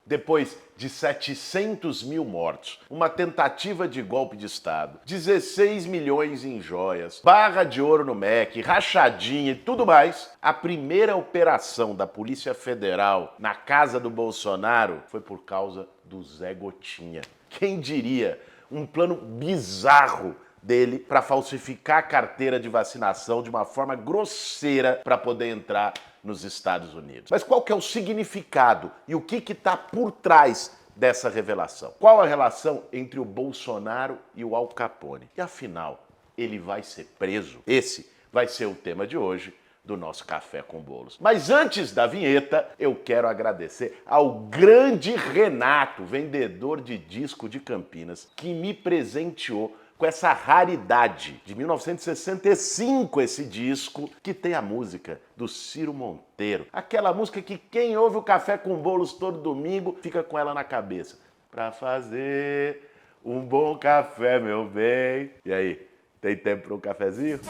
Depois de 700 mil mortos, uma tentativa de golpe de Estado, 16 milhões em joias, barra de ouro no MEC, rachadinha e tudo mais, a primeira operação da Polícia Federal na casa do Bolsonaro foi por causa do Zé Gotinha. Quem diria? Um plano bizarro dele para falsificar a carteira de vacinação de uma forma grosseira para poder entrar nos Estados Unidos. Mas qual que é o significado e o que está por trás dessa revelação? Qual a relação entre o Bolsonaro e o Al Capone? E afinal, ele vai ser preso? Esse vai ser o tema de hoje do nosso Café com Bolos. Mas antes da vinheta, eu quero agradecer ao grande Renato, vendedor de disco de Campinas, que me presenteou com essa raridade de 1965, esse disco, que tem a música do Ciro Monteiro. Aquela música que quem ouve o Café com Bolos todo domingo fica com ela na cabeça. Pra fazer um bom café, meu bem. E aí, tem tempo para um cafezinho?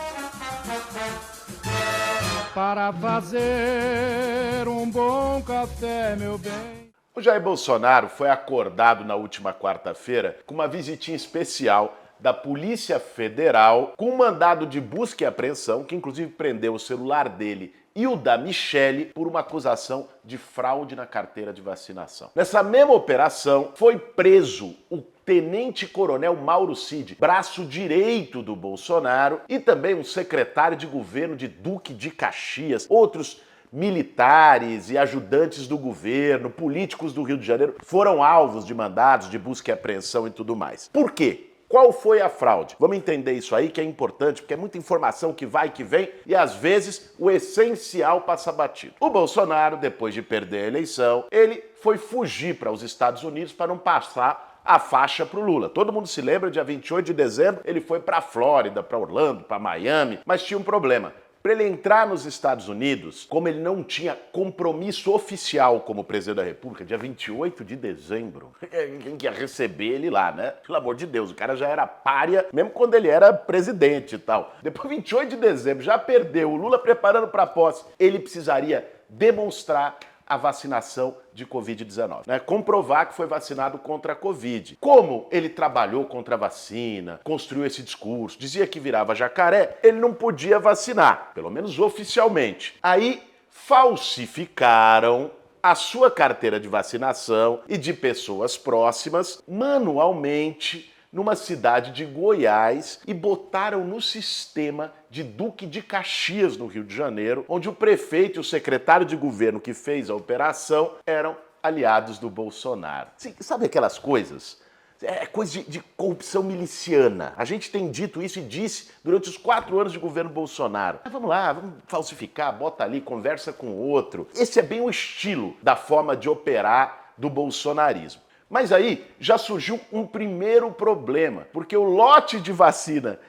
Para fazer um bom café, meu bem. O Jair Bolsonaro foi acordado na última quarta-feira com uma visitinha especial da Polícia Federal com um mandado de busca e apreensão, que inclusive prendeu o celular dele e o da Michele por uma acusação de fraude na carteira de vacinação. Nessa mesma operação, foi preso o tenente-coronel Mauro Cid, braço direito do Bolsonaro, e também um secretário de governo de Duque de Caxias, outros militares e ajudantes do governo, políticos do Rio de Janeiro, foram alvos de mandados de busca e apreensão e tudo mais. Por quê? Qual foi a fraude? Vamos entender isso aí, que é importante, porque é muita informação que vai e que vem, e às vezes o essencial passa batido. O Bolsonaro, depois de perder a eleição, ele foi fugir para os Estados Unidos para não passar a faixa para o Lula. Todo mundo se lembra, dia 28 de dezembro, ele foi para a Flórida, para Orlando, para Miami, mas tinha um problema. Para ele entrar nos Estados Unidos, como ele não tinha compromisso oficial como presidente da República, dia 28 de dezembro, quem ia receber ele lá, né? Pelo amor de Deus, o cara já era pária, mesmo quando ele era presidente e tal. Depois, 28 de dezembro, já perdeu, o Lula preparando para a posse, ele precisaria demonstrar a vacinação de Covid-19, né? Comprovar que foi vacinado contra a Covid. Como ele trabalhou contra a vacina, construiu esse discurso, dizia que virava jacaré, ele não podia vacinar, pelo menos oficialmente. Aí falsificaram a sua carteira de vacinação e de pessoas próximas manualmente numa cidade de Goiás e botaram no sistema de Duque de Caxias, no Rio de Janeiro, onde o prefeito e o secretário de governo que fez a operação eram aliados do Bolsonaro. Sabe aquelas coisas? É coisa de corrupção miliciana. A gente tem dito isso e disse durante os 4 anos de governo Bolsonaro. Mas vamos lá, vamos falsificar, bota ali, conversa com o outro. Esse é bem o estilo da forma de operar do bolsonarismo. Mas aí já surgiu um primeiro problema, porque o lote de vacina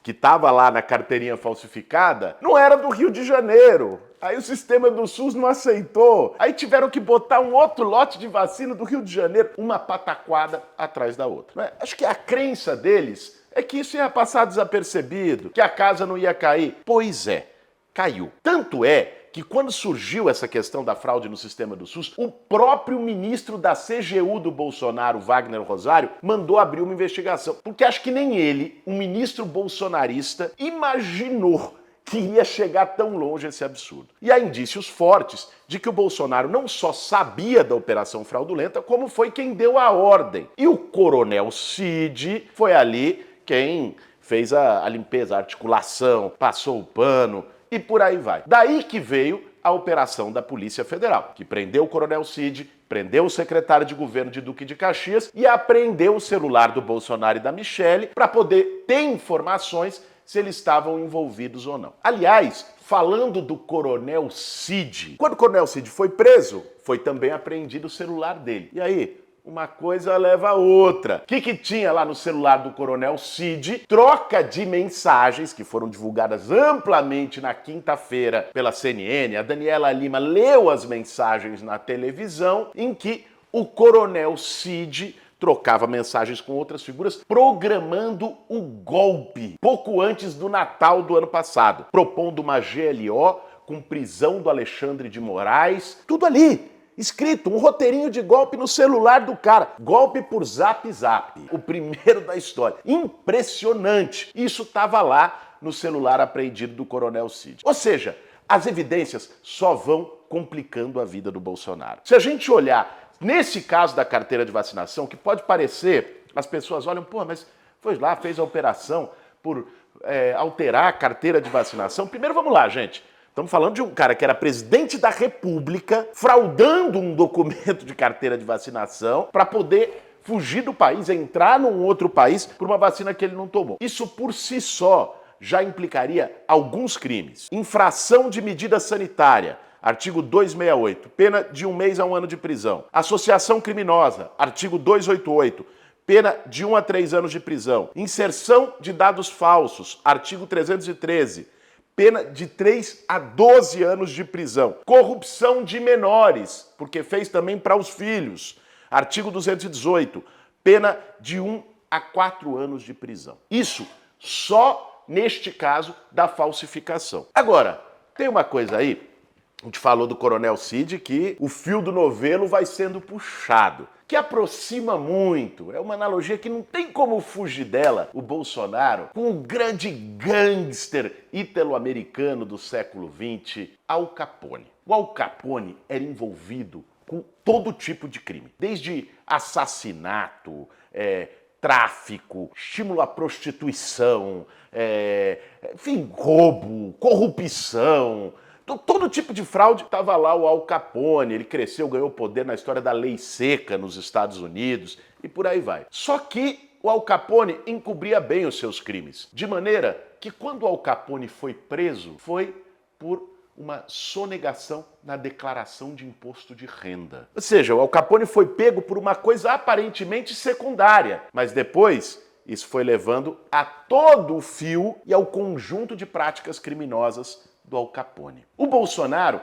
que estava lá na carteirinha falsificada não era do Rio de Janeiro. Aí o sistema do SUS não aceitou. Aí tiveram que botar um outro lote de vacina do Rio de Janeiro, uma pataquada atrás da outra. Acho que a crença deles é que isso ia passar desapercebido, que a casa não ia cair. Pois é, caiu. Tanto é que quando surgiu essa questão da fraude no sistema do SUS, o próprio ministro da CGU do Bolsonaro, Wagner Rosário, mandou abrir uma investigação. Porque acho que nem ele, um ministro bolsonarista, imaginou que ia chegar tão longe esse absurdo. E há indícios fortes de que o Bolsonaro não só sabia da operação fraudulenta, como foi quem deu a ordem. E o coronel Cid foi ali quem fez a limpeza, a articulação, passou o pano, e por aí vai. Daí que veio a operação da Polícia Federal, que prendeu o coronel Cid, prendeu o secretário de governo de Duque de Caxias e apreendeu o celular do Bolsonaro e da Michele para poder ter informações se eles estavam envolvidos ou não. Aliás, falando do coronel Cid, quando o coronel Cid foi preso, foi também apreendido o celular dele. E aí? Uma coisa leva a outra. O que tinha lá no celular do coronel Cid? Troca de mensagens que foram divulgadas amplamente na quinta-feira pela CNN. A Daniela Lima leu as mensagens na televisão em que o coronel Cid trocava mensagens com outras figuras, programando o golpe pouco antes do Natal do ano passado, propondo uma GLO com prisão do Alexandre de Moraes, tudo ali. escrito, um roteirinho de golpe no celular do cara. Golpe por Zap Zap, o primeiro da história. Impressionante. Isso estava lá no celular apreendido do Coronel Cid. Ou seja, as evidências só vão complicando a vida do Bolsonaro. Se a gente olhar nesse caso da carteira de vacinação, que pode parecer, as pessoas olham, pô, mas foi lá, fez a operação por alterar a carteira de vacinação. Primeiro, vamos lá, gente. Estamos falando de um cara que era presidente da República, fraudando um documento de carteira de vacinação para poder fugir do país, entrar num outro país por uma vacina que ele não tomou. Isso por si só já implicaria alguns crimes. Infração de medida sanitária, artigo 268, pena de 1 mês a 1 ano de prisão. Associação criminosa, artigo 288, pena de 1 a 3 anos de prisão. Inserção de dados falsos, artigo 313, pena de 3 a 12 anos de prisão. Corrupção de menores, porque fez também para os filhos. Artigo 218, pena de 1 a 4 anos de prisão. Isso só neste caso da falsificação. Agora, tem uma coisa aí, a gente falou do Coronel Cid, que o fio do novelo vai sendo puxado, que aproxima muito, é uma analogia que não tem como fugir dela, o Bolsonaro com o grande gangster italo-americano do século XX, Al Capone. O Al Capone era envolvido com todo tipo de crime, desde assassinato, tráfico, estímulo à prostituição, enfim, roubo, corrupção. Todo tipo de fraude estava lá o Al Capone, ele cresceu, ganhou poder na história da lei seca nos Estados Unidos e por aí vai. Só que o Al Capone encobria bem os seus crimes, de maneira que quando o Al Capone foi preso, foi por uma sonegação na declaração de imposto de renda. Ou seja, o Al Capone foi pego por uma coisa aparentemente secundária, mas depois isso foi levando a todo o fio e ao conjunto de práticas criminosas do Al Capone. O Bolsonaro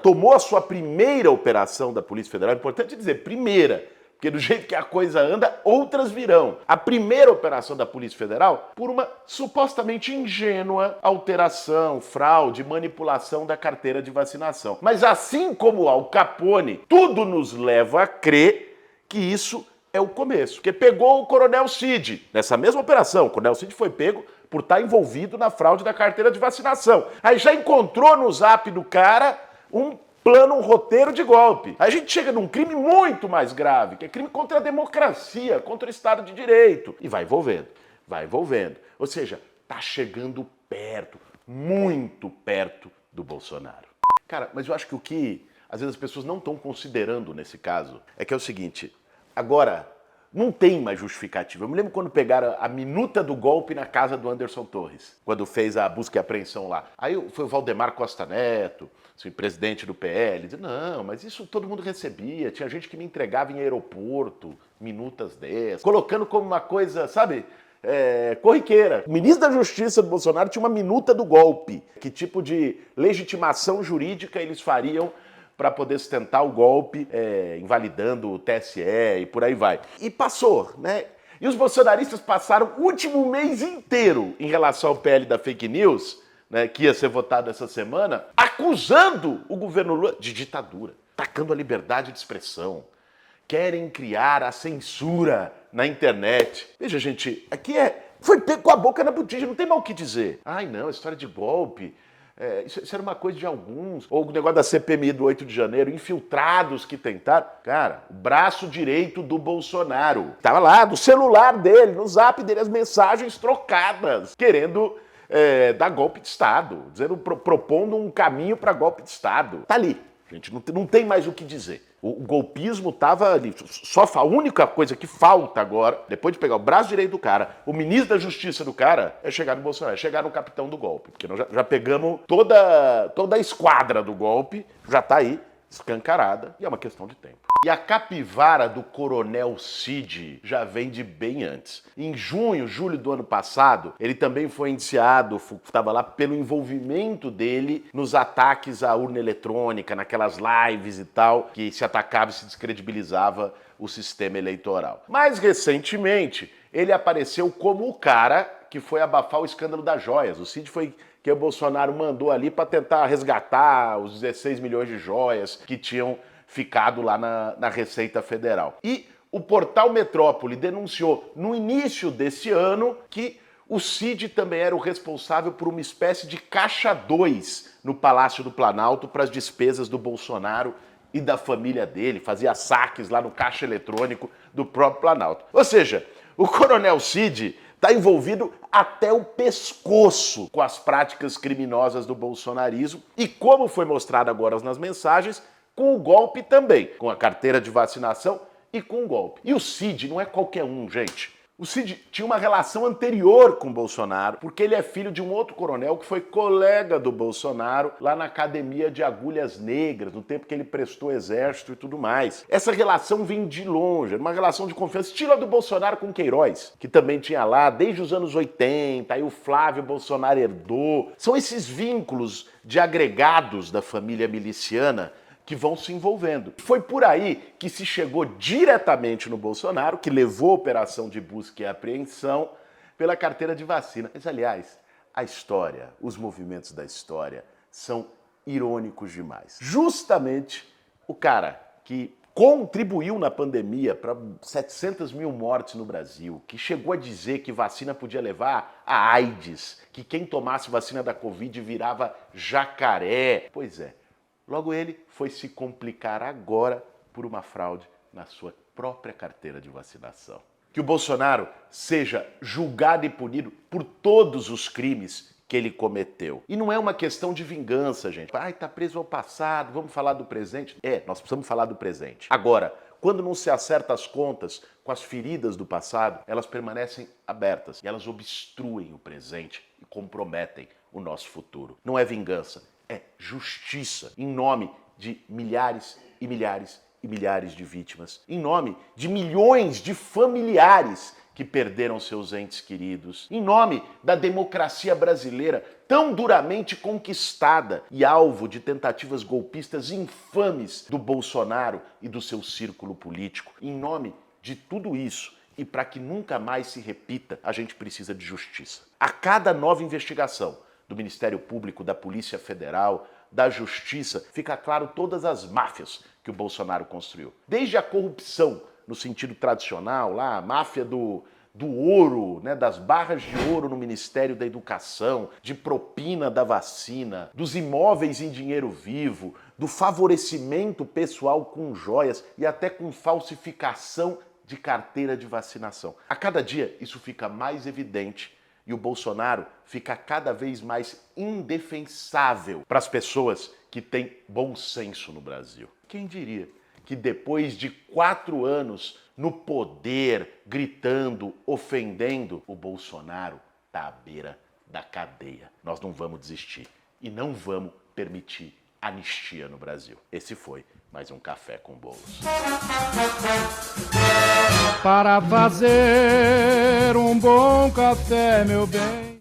tomou a sua primeira operação da Polícia Federal, é importante dizer, primeira, porque do jeito que a coisa anda, outras virão. A primeira operação da Polícia Federal por uma supostamente ingênua alteração, fraude, manipulação da carteira de vacinação. Mas assim como o Al Capone, tudo nos leva a crer que isso é o começo. Porque pegou o Coronel Cid, nessa mesma operação, o Coronel Cid foi pego por estar envolvido na fraude da carteira de vacinação. Aí já encontrou no zap do cara um plano, um roteiro de golpe. Aí a gente chega num crime muito mais grave, que é crime contra a democracia, contra o Estado de Direito. E vai envolvendo, vai envolvendo. Ou seja, tá chegando perto, muito perto do Bolsonaro. Cara, mas eu acho que o que às vezes as pessoas não estão considerando nesse caso é que é o seguinte, agora não tem mais justificativa. Eu me lembro quando pegaram a minuta do golpe na casa do Anderson Torres, quando fez a busca e apreensão lá. Aí foi o Valdemar Costa Neto, assim, presidente do PL, disse, não, mas isso todo mundo recebia, tinha gente que me entregava em aeroporto, minutas dessas, colocando como uma coisa, sabe, corriqueira. O ministro da Justiça do Bolsonaro tinha uma minuta do golpe. Que tipo de legitimação jurídica eles fariam para poder sustentar o golpe, invalidando o TSE e por aí vai. E passou, né? E os bolsonaristas passaram o último mês inteiro em relação ao PL da fake news, né, que ia ser votado essa semana, acusando o governo Lula de ditadura, atacando a liberdade de expressão. Querem criar a censura na internet. Veja, gente, aqui foi pego com a boca na botija, não tem mal o que dizer. Ai, não, história de golpe. Isso era uma coisa de alguns. Ou o negócio da CPMI do 8 de janeiro, infiltrados que tentaram. Cara, o braço direito do Bolsonaro. Tava lá, do celular dele, no zap dele, as mensagens trocadas, querendo dar golpe de Estado, propondo um caminho para golpe de Estado. Tá ali. Gente, não tem mais o que dizer. O golpismo estava ali. A única coisa que falta agora, depois de pegar o braço direito do cara, o ministro da Justiça do cara, é chegar no Bolsonaro, é chegar no capitão do golpe. Porque nós já pegamos toda a esquadra do golpe, já está aí, escancarada, e é uma questão de tempo. E a capivara do Coronel Cid já vem de bem antes. Em julho do ano passado, ele também foi indiciado, estava lá pelo envolvimento dele nos ataques à urna eletrônica, naquelas lives e tal, que se atacava e se descredibilizava o sistema eleitoral. Mais recentemente, ele apareceu como o cara que foi abafar o escândalo das joias. O Cid foi que o Bolsonaro mandou ali para tentar resgatar os 16 milhões de joias que tinham ficado lá na Receita Federal. E o portal Metrópole denunciou no início desse ano que o Cid também era o responsável por uma espécie de caixa 2 no Palácio do Planalto para as despesas do Bolsonaro e da família dele, fazia saques lá no caixa eletrônico do próprio Planalto. Ou seja, o Coronel Cid está envolvido até o pescoço com as práticas criminosas do bolsonarismo e, como foi mostrado agora nas mensagens, com o golpe também, com a carteira de vacinação e com o golpe. E o Cid não é qualquer um, gente. O Cid tinha uma relação anterior com o Bolsonaro, porque ele é filho de um outro coronel que foi colega do Bolsonaro lá na Academia de Agulhas Negras, no tempo que ele prestou exército e tudo mais. Essa relação vem de longe, uma relação de confiança, estilo a do Bolsonaro com Queiroz, que também tinha lá desde os anos 80, aí o Flávio Bolsonaro herdou. São esses vínculos de agregados da família miliciana que vão se envolvendo. Foi por aí que se chegou diretamente no Bolsonaro, que levou a operação de busca e apreensão pela carteira de vacina. Mas, aliás, a história, os movimentos da história são irônicos demais. Justamente o cara que contribuiu na pandemia para 700 mil mortes no Brasil, que chegou a dizer que vacina podia levar a AIDS, que quem tomasse vacina da Covid virava jacaré. Pois é. Logo ele foi se complicar agora por uma fraude na sua própria carteira de vacinação. Que o Bolsonaro seja julgado e punido por todos os crimes que ele cometeu. E não é uma questão de vingança, gente. Ai, tá preso ao passado, vamos falar do presente. Nós precisamos falar do presente. Agora, quando não se acerta as contas com as feridas do passado, elas permanecem abertas e elas obstruem o presente e comprometem o nosso futuro. Não é vingança. É justiça, em nome de milhares e milhares e milhares de vítimas, em nome de milhões de familiares que perderam seus entes queridos, em nome da democracia brasileira tão duramente conquistada e alvo de tentativas golpistas infames do Bolsonaro e do seu círculo político. Em nome de tudo isso, e para que nunca mais se repita, a gente precisa de justiça. A cada nova investigação do Ministério Público, da Polícia Federal, da Justiça, fica claro todas as máfias que o Bolsonaro construiu. Desde a corrupção, no sentido tradicional, lá, a máfia do ouro, né, das barras de ouro no Ministério da Educação, de propina da vacina, dos imóveis em dinheiro vivo, do favorecimento pessoal com joias e até com falsificação de carteira de vacinação. A cada dia isso fica mais evidente e o Bolsonaro fica cada vez mais indefensável para as pessoas que têm bom senso no Brasil. Quem diria que depois de 4 anos no poder, gritando, ofendendo, o Bolsonaro está à beira da cadeia. Nós não vamos desistir e não vamos permitir anistia no Brasil. Esse foi mais um Café com Bolos. Para fazer um bom café, meu bem.